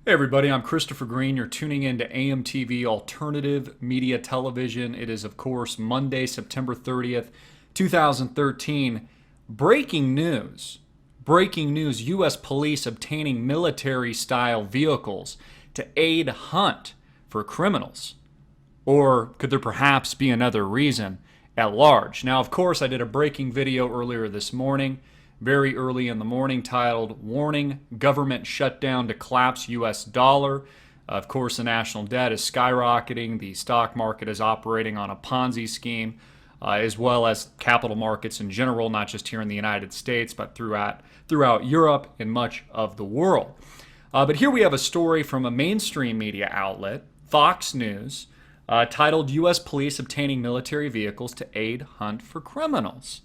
Hey everybody, I'm Christopher Green. You're tuning in to AMTV Alternative Media Television. It is, of course, Monday, September 30th, 2013. Breaking news. Breaking news. U.S. police obtaining military-style vehicles to aid hunt for criminals. Or could there perhaps be another reason at large? Now, of course, I did a breaking video earlier this morning, very early in the morning, titled Warning Government Shutdown to Collapse U.S. Dollar. Of course, the national debt is skyrocketing. The stock market is operating on a Ponzi scheme, as well as capital markets in general, not just here in the United States, but throughout Europe and much of the world. But here we have a story from a mainstream media outlet, Fox News, titled U.S. Police Obtaining Military Vehicles to Aid Hunt for Criminals.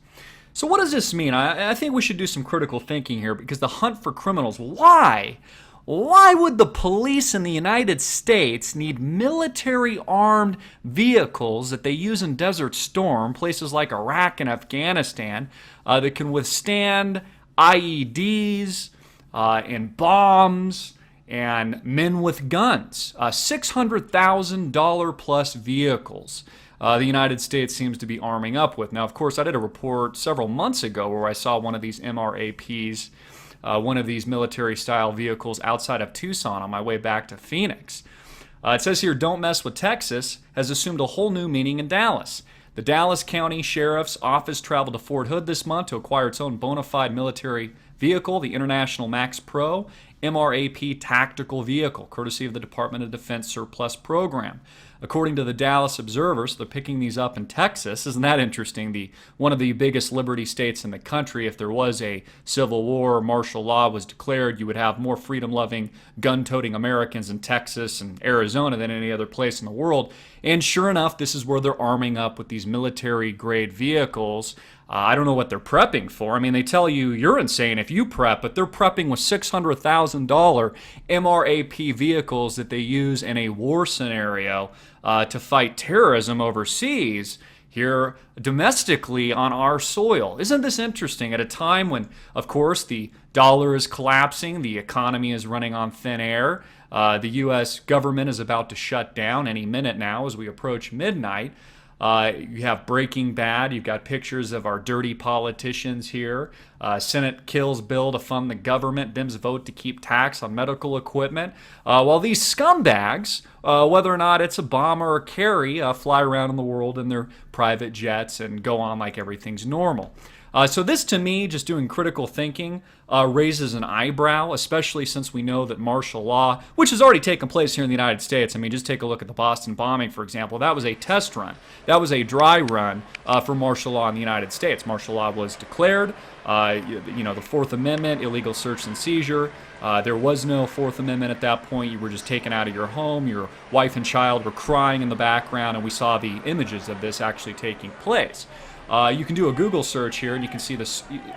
So what does this mean? I think we should do some critical thinking here, because the hunt for criminals, why? Why would the police in the United States need military armed vehicles that they use in Desert Storm, places like Iraq and Afghanistan, that can withstand IEDs and bombs and men with guns? $600,000 plus vehicles the United States seems to be arming up with. Now, of course, I did a report several months ago where I saw one of these MRAPs, one of these military-style vehicles outside of Tucson on my way back to Phoenix. It says here, "Don't mess with Texas" has assumed a whole new meaning in Dallas. The Dallas County Sheriff's Office traveled to Fort Hood this month to acquire its own bona fide military vehicle, the International Max Pro MRAP tactical vehicle, courtesy of the Department of Defense Surplus Program. According to the Dallas Observer, so they're picking these up in Texas. Isn't that interesting? One of the biggest liberty states in the country. If there was a civil war or martial law was declared, you would have more freedom-loving, gun-toting Americans in Texas and Arizona than any other place in the world. And sure enough, this is where they're arming up with these military-grade vehicles. I don't know what they're prepping for. I mean, they tell you you're insane if you prep, but they're prepping with $600,000 MRAP vehicles that they use in a war scenario to fight terrorism overseas here domestically on our soil. Isn't this interesting? At a time when, of course, the dollar is collapsing, the economy is running on thin air, the U.S. government is about to shut down any minute now as we approach midnight. You have Breaking Bad. You've got pictures of our dirty politicians here. Senate kills bill to fund the government. Dems vote to keep tax on medical equipment. While these scumbags, whether or not it's a bomber or carry, fly around in the world in their private jets and go on like everything's normal. So this, to me, just doing critical thinking, raises an eyebrow, especially since we know that martial law, which has already taken place here in the United States. I mean, just take a look at the Boston bombing, for example. That was a test run. That was a dry run for martial law in the United States. Martial law was declared. The Fourth Amendment, illegal search and seizure. There was no Fourth Amendment at that point. You were just taken out of your home. Your wife and child were crying in the background, and we saw the images of this actually taking place. You can do a Google search here, and you can see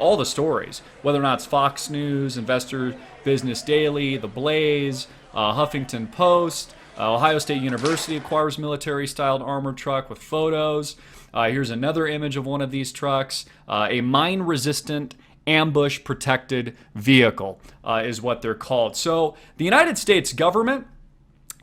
all the stories, whether or not it's Fox News, Investor Business Daily, The Blaze, Huffington Post. Ohio State University acquires military-styled armored truck with photos. Here's another image of one of these trucks. A mine-resistant, ambush-protected vehicle is what they're called. So the United States government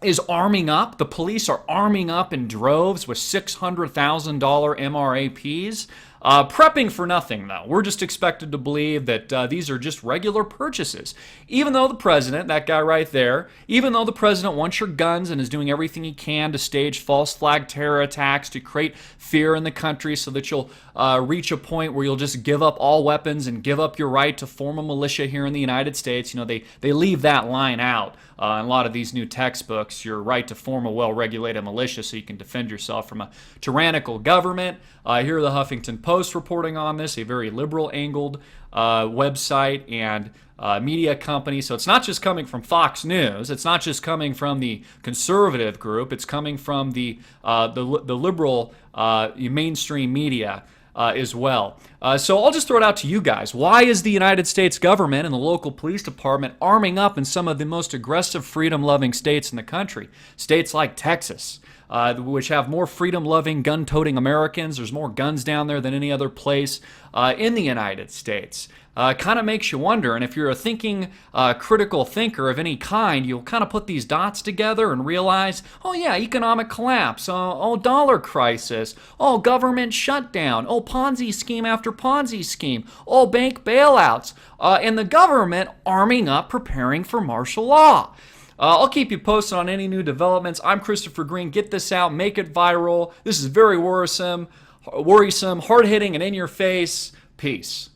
is arming up. The police are arming up in droves with $600,000 MRAPs. Prepping for nothing, though. We're just expected to believe that these are just regular purchases. Even though the president, that guy right there, even though the president wants your guns and is doing everything he can to stage false flag terror attacks, to create fear in the country so that you'll reach a point where you'll just give up all weapons and give up your right to form a militia here in the United States. You know, they leave that line out in a lot of these new textbooks, your right to form a well-regulated militia so you can defend yourself from a tyrannical government. Here are the Huffington Post reporting on this, a very liberal-angled website and media company. So it's not just coming from Fox News. It's not just coming from the conservative group. It's coming from the liberal mainstream media as well. So I'll just throw it out to you guys. Why is the United States government and the local police department arming up in some of the most aggressive freedom-loving states in the country? States like Texas, which have more freedom-loving, gun-toting Americans. There's more guns down there than any other place in the United States. Kind of makes you wonder, and if you're a thinking, critical thinker of any kind, you'll kind of put these dots together and realize, oh yeah, economic collapse, oh dollar crisis, oh government shutdown, oh Ponzi scheme after Ponzi scheme, oh bank bailouts, and the government arming up, preparing for martial law. I'll keep you posted on any new developments. I'm Christopher Green. Get this out, make it viral. This is very worrisome, hard-hitting, and in your face. Peace.